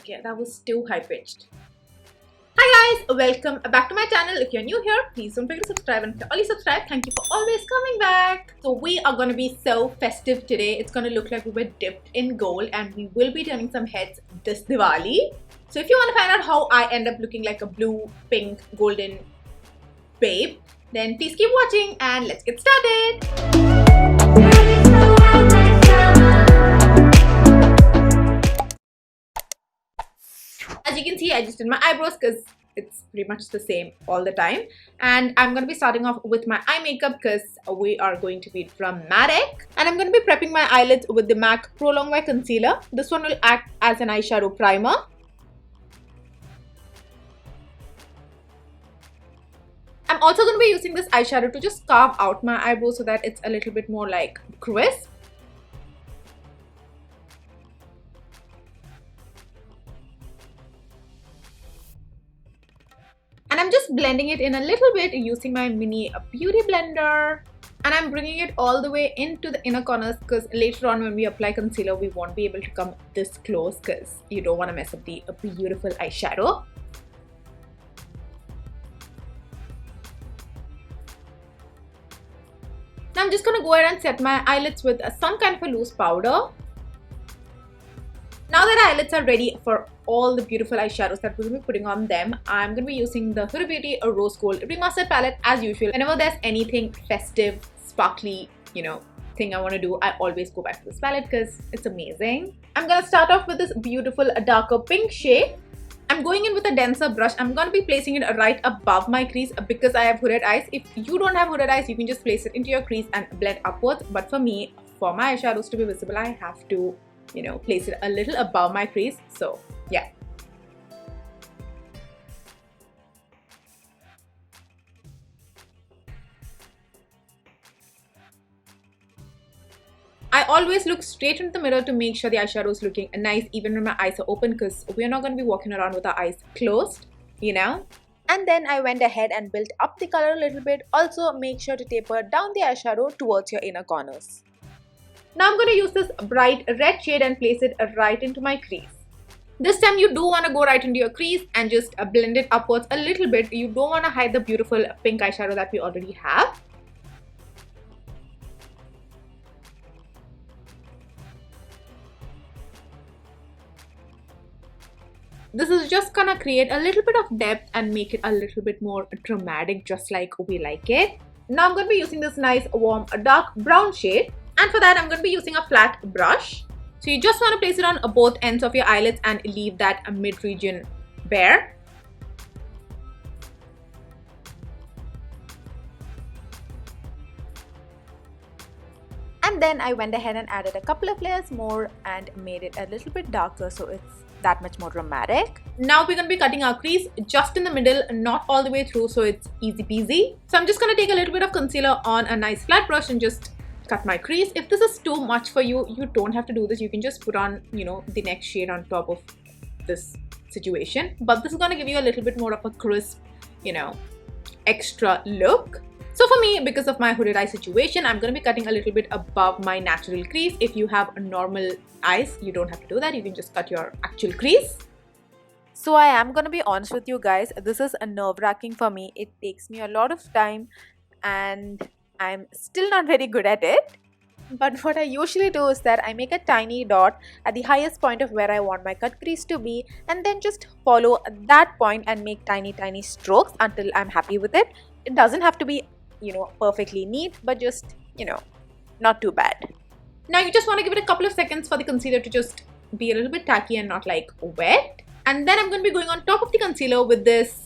Okay, that was too high-pitched. Hi guys, welcome back to my channel. If you're new here, please don't forget to subscribe, and if you're already subscribed, thank you for always coming back. So we are going to be so festive today. It's going to look like we were dipped in gold, and we will be turning some heads this Diwali. So if you want to find out how I end up looking like a blue, pink, golden babe, then please keep watching and let's get started. As you can see, I just did my eyebrows because it's pretty much the same all the time. And I'm going to be starting off with my eye makeup because we are going to be dramatic. And I'm going to be prepping my eyelids with the MAC Pro Longwear Concealer. This one will act as an eyeshadow primer. I'm also going to be using this eyeshadow to just carve out my eyebrows so that it's a little bit more like crisp. And I'm just blending it in a little bit using my mini beauty blender. And I'm bringing it all the way into the inner corners because later on when we apply concealer, we won't be able to come this close because you don't want to mess up the beautiful eyeshadow. Now I'm just going to go ahead and set my eyelids with some kind of a loose powder. Now that our eyelids are ready for all the beautiful eyeshadows that we'll be putting on them, I'm going to be using the Huda Beauty Rose Gold Remastered palette as usual. Whenever there's anything festive, sparkly, thing I want to do, I always go back to this palette because it's amazing. I'm going to start off with this beautiful darker pink shade. I'm going in with a denser brush. I'm going to be placing it right above my crease because I have hooded eyes. If you don't have hooded eyes, you can just place it into your crease and blend upwards. But for me, for my eyeshadows to be visible, I have to place it a little above my crease. So yeah. I always look straight into the mirror to make sure the eyeshadow is looking nice even when my eyes are open because we're not going to be walking around with our eyes closed, And then I went ahead and built up the color a little bit. Also make sure to taper down the eyeshadow towards your inner corners. Now I'm going to use this bright red shade and place it right into my crease. This time you do want to go right into your crease and just blend it upwards a little bit. You don't want to hide the beautiful pink eyeshadow that we already have. This is just gonna create a little bit of depth and make it a little bit more dramatic, just like we like it. Now I'm going to be using this nice warm dark brown shade. And for that, I'm going to be using a flat brush. So you just want to place it on both ends of your eyelids and leave that mid-region bare. And then I went ahead and added a couple of layers more and made it a little bit darker so it's that much more dramatic. Now we're going to be cutting our crease just in the middle, not all the way through, so it's easy peasy. So I'm just going to take a little bit of concealer on a nice flat brush and just cut my crease. If this is too much for you, you don't have to do this. You can just put on, the next shade on top of this situation. But this is going to give you a little bit more of a crisp, extra look. So for me, because of my hooded eye situation, I'm going to be cutting a little bit above my natural crease. If you have normal eyes, you don't have to do that. You can just cut your actual crease. So I am going to be honest with you guys. This is a nerve-wracking for me. It takes me a lot of time and I'm still not very good at it. But what I usually do is that I make a tiny dot at the highest point of where I want my cut crease to be and then just follow that point and make tiny strokes until I'm happy with it. It doesn't have to be perfectly neat, but just not too bad. Now you just want to give it a couple of seconds for the concealer to just be a little bit tacky and not like wet. And then I'm going to be going on top of the concealer with this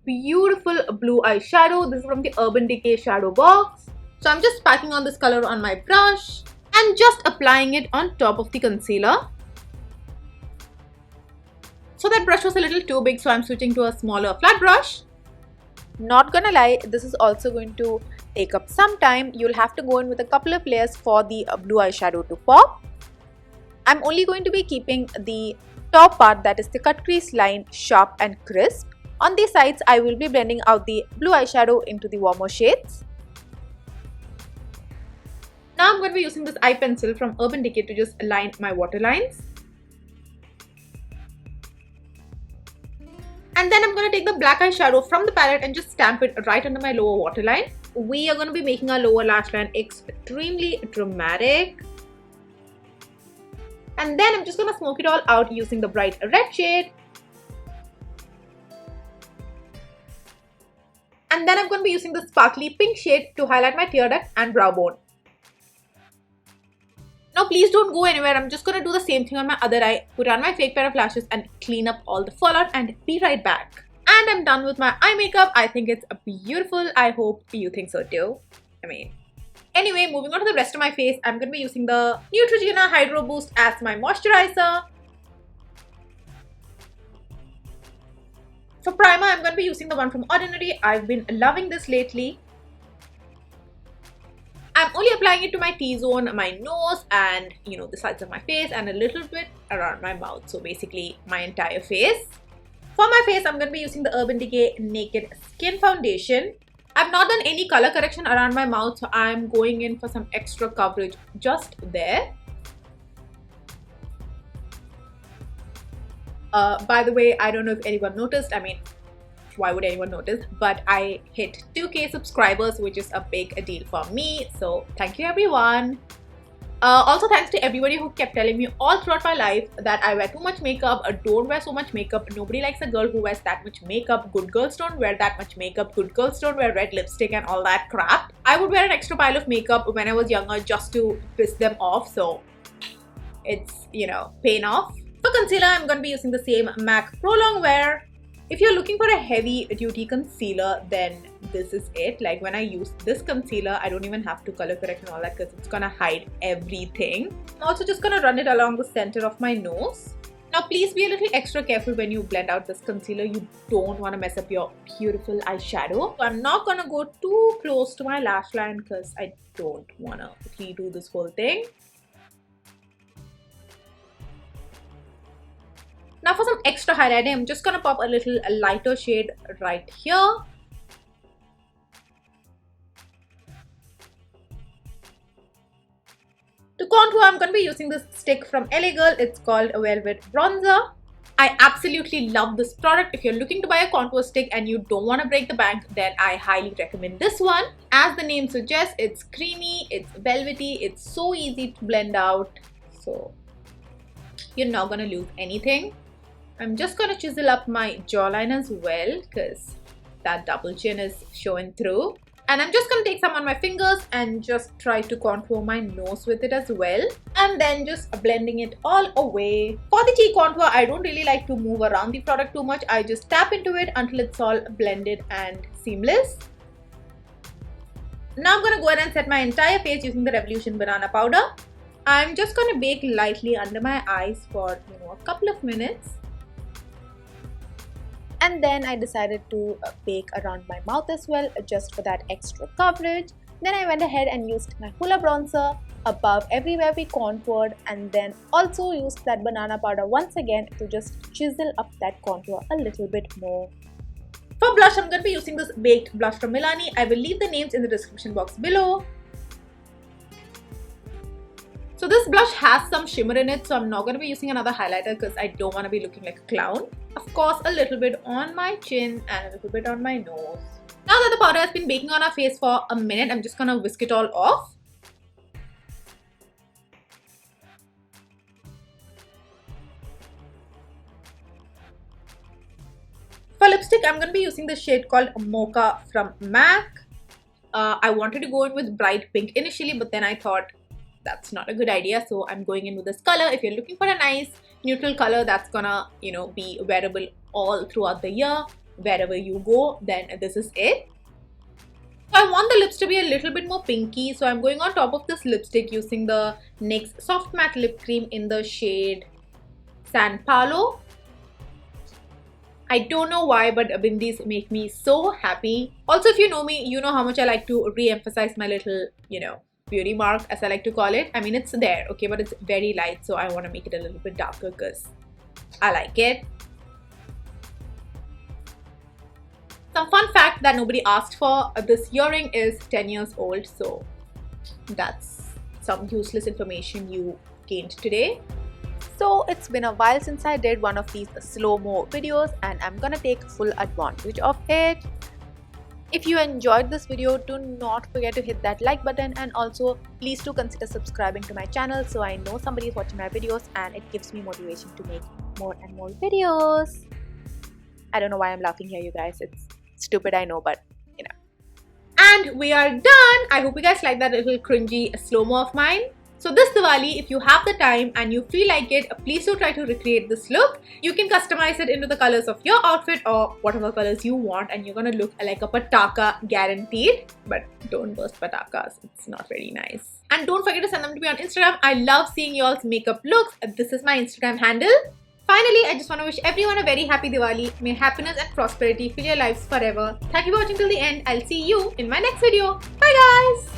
beautiful blue eyeshadow. This is from the Urban Decay shadow box. So I'm just packing on this color on my brush and just applying it on top of the concealer. So that brush was a little too big, so I'm switching to a smaller flat brush. Not gonna lie, this is also going to take up some time. You'll have to go in with a couple of layers for the blue eyeshadow to pop. I'm only going to be keeping the top part, that is the cut crease line, sharp and crisp. On the sides, I will be blending out the blue eyeshadow into the warmer shades. Now I'm going to be using this eye pencil from Urban Decay to just line my waterlines. And then I'm going to take the black eyeshadow from the palette and just stamp it right under my lower waterline. We are going to be making our lower lash line extremely dramatic. And then I'm just going to smoke it all out using the bright red shade. And then I'm going to be using the sparkly pink shade to highlight my tear duct and brow bone. Now please don't go anywhere. I'm just going to do the same thing on my other eye, put on my fake pair of lashes and clean up all the fallout and be right back. And I'm done with my eye makeup. I think it's beautiful. I hope you think so too. Anyway, moving on to the rest of my face, I'm going to be using the Neutrogena Hydro Boost as my moisturizer. For primer, I'm going to be using the one from Ordinary. I've been loving this lately. I'm only applying it to my T-zone, my nose and the sides of my face and a little bit around my mouth. So basically my entire face. For my face, I'm going to be using the Urban Decay Naked Skin Foundation. I've not done any color correction around my mouth, so I'm going in for some extra coverage just there. By the way, I don't know if anyone noticed. Why would anyone notice? But I hit 2K subscribers, which is a big deal for me. So thank you everyone. Also thanks to everybody who kept telling me all throughout my life that I wear too much makeup, don't wear so much makeup, nobody likes a girl who wears that much makeup, good girls don't wear that much makeup, good girls don't wear red lipstick and all that crap. I would wear an extra pile of makeup when I was younger just to piss them off, so it's, paying off. For concealer, I'm going to be using the same MAC Pro Longwear. If you're looking for a heavy duty concealer, then this is it. Like when I use this concealer, I don't even have to color correct and all that because it's gonna hide everything. I'm also just gonna run it along the center of my nose. Now please be a little extra careful when you blend out this concealer. You don't want to mess up your beautiful eyeshadow. So I'm not gonna go too close to my lash line because I don't want to redo this whole thing. Now for some extra highlighting, I'm just going to pop a little lighter shade right here. To contour, I'm going to be using this stick from LA Girl. It's called a Velvet Bronzer. I absolutely love this product. If you're looking to buy a contour stick and you don't want to break the bank, then I highly recommend this one. As the name suggests, it's creamy, it's velvety, it's so easy to blend out. So you're not going to lose anything. I'm just going to chisel up my jawline as well because that double chin is showing through. And I'm just going to take some on my fingers and just try to contour my nose with it as well. And then just blending it all away. For the cheek contour, I don't really like to move around the product too much. I just tap into it until it's all blended and seamless. Now I'm going to go ahead and set my entire face using the Revolution Banana Powder. I'm just going to bake lightly under my eyes for a couple of minutes. And then I decided to bake around my mouth as well, just for that extra coverage. Then I went ahead and used my Hoola bronzer above everywhere we contoured, and then also used that banana powder once again to just chisel up that contour a little bit more. For blush, I'm going to be using this baked blush from Milani. I will leave the names in the description box below. So this blush has some shimmer in it, so I'm not going to be using another highlighter because I don't want to be looking like a clown. Of course, a little bit on my chin and a little bit on my nose. Now that the powder has been baking on our face for a minute, I'm just going to whisk it all off. For lipstick, I'm going to be using the shade called Mocha from MAC. I wanted to go in with bright pink initially, but then I thought that's not a good idea, so I'm going in with this color. If you're looking for a nice neutral color that's gonna be wearable all throughout the year, wherever you go, then this is it. So I want the lips to be a little bit more pinky, so I'm going on top of this lipstick using the NYX Soft Matte Lip Cream in the shade San Paulo. I don't know why, but bindis make me so happy. Also, if you know me, you know how much I like to re-emphasize my little, beauty mark, as I like to call it. I mean, it's there, okay, but it's very light, so I want to make it a little bit darker because I like it. Some fun fact that nobody asked for, this earring is 10 years old, so that's some useless information you gained today. So it's been a while since I did one of these slow-mo videos and I'm gonna take full advantage of it. If you enjoyed this video, do not forget to hit that like button, and also please do consider subscribing to my channel so I know somebody is watching my videos and it gives me motivation to make more and more videos. I don't know why I'm laughing here, you guys. It's stupid, I know, but you know. And we are done. I hope you guys like that little cringy slow-mo of mine. So this Diwali, if you have the time and you feel like it, please do try to recreate this look. You can customize it into the colors of your outfit or whatever colors you want, and you're gonna look like a pataka guaranteed. But don't burst patakas, it's not very nice. And don't forget to send them to me on Instagram. I love seeing y'all's makeup looks. This is my Instagram handle. Finally, I just want to wish everyone a very happy Diwali. May happiness and prosperity fill your lives forever. Thank you for watching till the end. I'll see you in my next video. Bye guys!